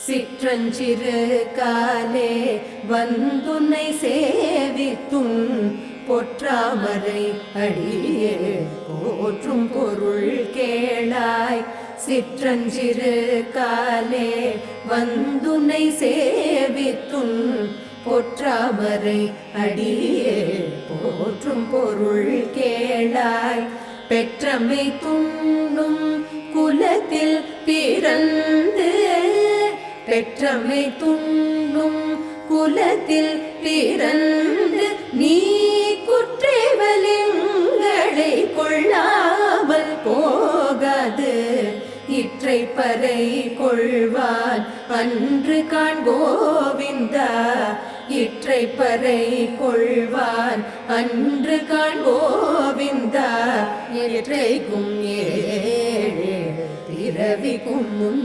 சிற்றஞ்சிறு காலே வந்துன்னை சேவித்தும் பொற்றாமரை அடியே போற்றும் பொருள் கேளாய். சிற்றஞ்சிறு காலே வந்துன்னை சேவித்தும் பொற்றாமரை அடியே போற்றும் பொருள் கேளாய். பெற்றமை துண்ணும் குலத்தில் பிறந்து பெற்றமை துண்ணும் குலத்தில் பிறந்து நீ குற்றேவலிங்களை கொள்ளாமல் போகாது இற்றை பறை கொள்வான் அன்று காண் கோவிந்தா. இற்றை பறை கொள்வான் அன்று காண் கோவிந்தா. இற்றைக்கும் ஏழு பிறவிக்கும் முன்